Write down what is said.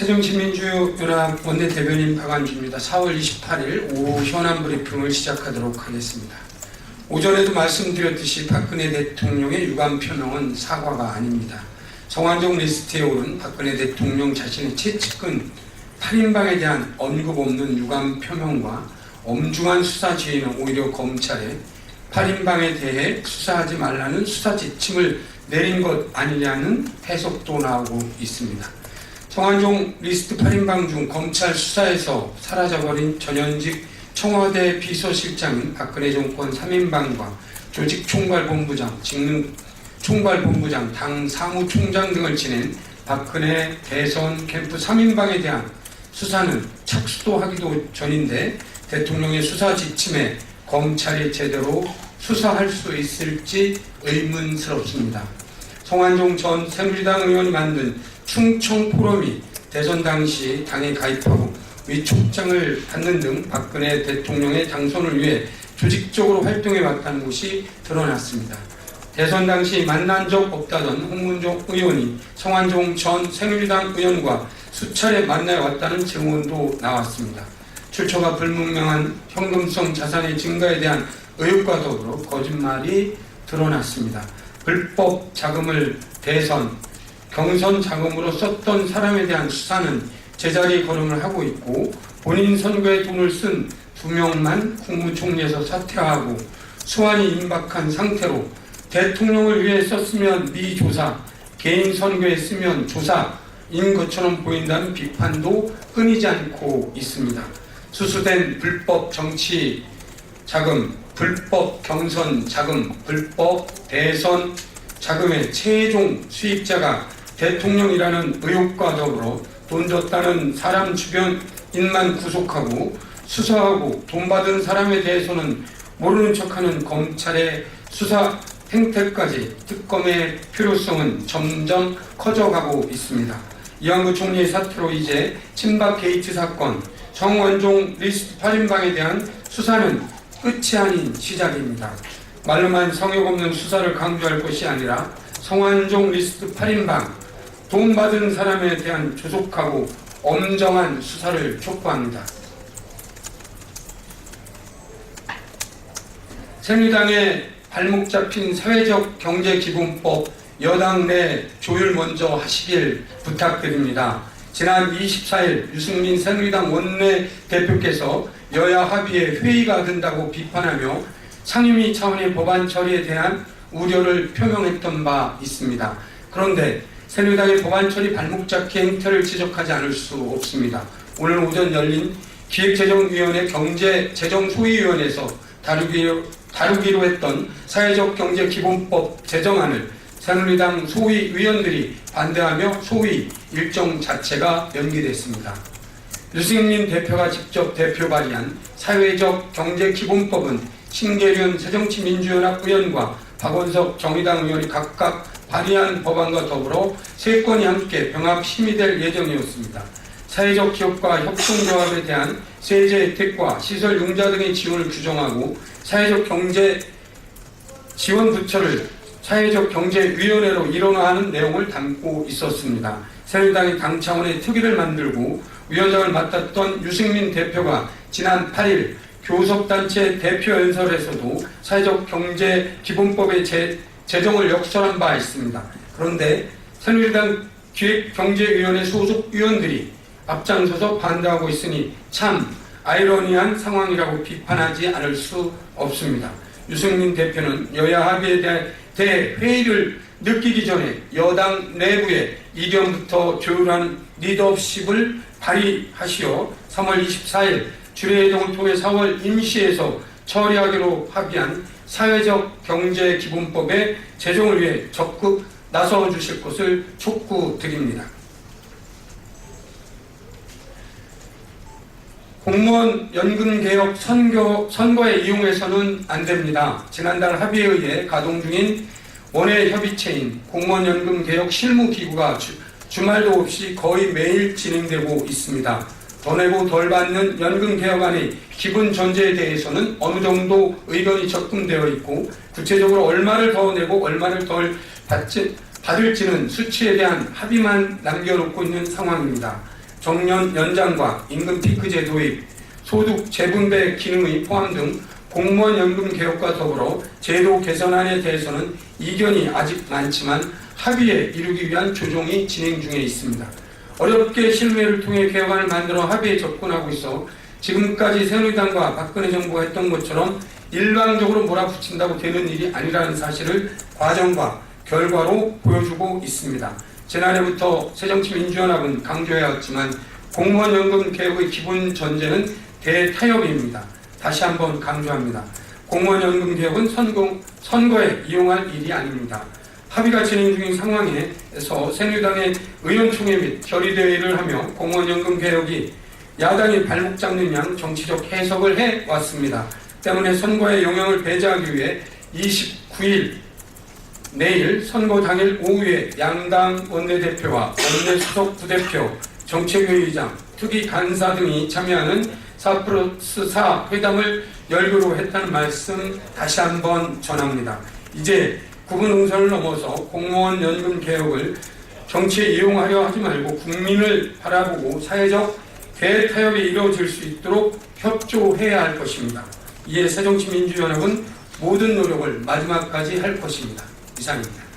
새정치민주연합 원내대변인 박완주입니다. 4월 28일 오후 현안 브리핑을 시작하도록 하겠습니다. 오전에도 말씀드렸듯이 박근혜 대통령의 유감 표명은 사과가 아닙니다. 성완종 리스트에 오른 박근혜 대통령 자신의 최측근 8인방에 대한 언급 없는 유감 표명과 엄중한 수사 지휘는 오히려 검찰에 8인방에 대해 수사하지 말라는 수사 지침을 내린 것 아니냐는 해석도 나오고 있습니다. 성완종 리스트 8인방 중 검찰 수사에서 사라져버린 전현직 청와대 비서실장인 박근혜 정권 3인방과 조직총괄본부장, 직능총괄본부장, 당 사무총장 등을 지낸 박근혜 대선 캠프 3인방에 대한 수사는 착수도 하기도 전인데 대통령의 수사 지침에 검찰이 제대로 수사할 수 있을지 의문스럽습니다. 성완종 전 새누리당 의원이 만든 충청포럼이 대선 당시 당에 가입하고 위촉장을 받는 등 박근혜 대통령의 당선을 위해 조직적으로 활동해왔다는 것이 드러났습니다. 대선 당시 만난 적 없다던 홍문종 의원이 성완종 전 새누리당 의원과 수차례 만나왔다는 증언도 나왔습니다. 출처가 불분명한 현금성 자산의 증가에 대한 의혹과 더불어 거짓말이 드러났습니다. 불법 자금을 대선, 경선 자금으로 썼던 사람에 대한 수사는 제자리 걸음을 하고 있고 본인 선거에 돈을 쓴 2명만 국무총리에서 사퇴하고 수완이 임박한 상태로 대통령을 위해 썼으면 미조사, 개인 선거에 쓰면 조사인 것처럼 보인다는 비판도 끊이지 않고 있습니다. 수수된 불법 정치 자금, 불법 경선 자금, 불법 대선 자금의 최종 수입자가 대통령이라는 의혹과 더불어 돈 줬다는 사람 주변인만 구속하고 수사하고 돈 받은 사람에 대해서는 모르는 척하는 검찰의 수사 행태까지 특검의 필요성은 점점 커져가고 있습니다. 이완구 총리의 사태로 이제 친박 게이트 사건, 성완종 리스트 8인방에 대한 수사는 끝이 아닌 시작입니다. 말로만 성역 없는 수사를 강조할 것이 아니라 성완종 리스트 8인방, 돈 받은 사람에 대한 조속하고 엄정한 수사를 촉구합니다. 새누리당의 발목 잡힌 사회적 경제기본법 여당 내 조율 먼저 하시길 부탁드립니다. 지난 24일 유승민 새누리당 원내대표께서 여야 합의에 회의가 된다고 비판하며 상임위 차원의 법안 처리에 대한 우려를 표명했던 바 있습니다. 그런데 새누리당의 법안 처리 발목 잡기 행태를 지적하지 않을 수 없습니다. 오늘 오전 열린 기획재정위원회 경제재정소위위원회에서 다루기로 했던 사회적 경제기본법 제정안을 새누리당 소위위원들이 반대하며 소위 일정 자체가 연기됐습니다. 유승민 대표가 직접 대표 발의한 사회적 경제기본법은 신계륜 새정치민주연합 의원과 박원석 정의당 의원이 각각 발의한 법안과 더불어 세 건이 함께 병합 심의될 예정이었습니다. 사회적 기업과 협동조합에 대한 세제 혜택과 시설 융자 등의 지원을 규정하고 사회적 경제 지원 부처를 사회적 경제위원회로 일원화하는 내용을 담고 있었습니다. 새누리당이 당 차원의 특위를 만들고 위원장을 맡았던 유승민 대표가 지난 8일 교섭단체 대표연설에서도 사회적 경제기본법의 제정을 역설한 바 있습니다. 그런데 새누리당 기획경제위원회 소속 위원들이 앞장서서 반대하고 있으니 참 아이러니한 상황이라고 비판하지 않을 수 없습니다. 유승민 대표는 여야 합의에 대해 회의를 느끼기 전에 여당 내부에 이견부터 조율하는 리더십을 발휘하시어 3월 24일 주례회동을 통해 4월 임시에서 처리하기로 합의한 사회적 경제기본법의 제정을 위해 적극 나서 주실 것을 촉구드립니다. 공무원 연금개혁 선거에 이용해서는 안 됩니다. 지난달 합의에 의해 가동 중인 원외 협의체인 공무원 연금개혁 실무기구가 주말도 없이 거의 매일 진행되고 있습니다. 더 내고 덜 받는 연금개혁안의 기본 전제에 대해서는 어느 정도 의견이 적금되어 있고 구체적으로 얼마를 더 내고 얼마를 덜 받을지는 수치에 대한 합의만 남겨놓고 있는 상황입니다. 정년 연장과 임금 피크제 도입, 소득 재분배 기능의 포함 등 공무원 연금 개혁과 더불어 제도 개선안에 대해서는 이견이 아직 많지만 합의에 이르기 위한 조정이 진행 중에 있습니다. 어렵게 실무회를 통해 개혁안을 만들어 합의에 접근하고 있어 지금까지 새누리당과 박근혜 정부가 했던 것처럼 일방적으로 몰아붙인다고 되는 일이 아니라는 사실을 과정과 결과로 보여주고 있습니다. 지난해부터 새정치민주연합은 강조해왔지만 공무원 연금 개혁의 기본 전제는 대타협입니다. 다시 한번 강조합니다. 공무원 연금 개혁은 선거에 이용할 일이 아닙니다. 합의가 진행 중인 상황에서 새누리당의 의원총회 및 결의대회를 하며 공무원 연금 개혁이 야당이 발목 잡는 양 정치적 해석을 해왔습니다. 때문에 선거에 영향을 배제하기 위해 29일 내일 선거 당일 오후에 양당 원내대표와 원내수석 부대표, 정책위의장, 특위 간사 등이 참여하는 4+4 회담을 열기로 했다는 말씀 다시 한번 전합니다. 이제 구분 응선을 넘어서 공무원 연금 개혁을 정치에 이용하려 하지 말고 국민을 바라보고 사회적 대타협이 이루어질 수 있도록 협조해야 할 것입니다. 이에 새정치민주연합은 모든 노력을 마지막까지 할 것입니다. 이상입니다.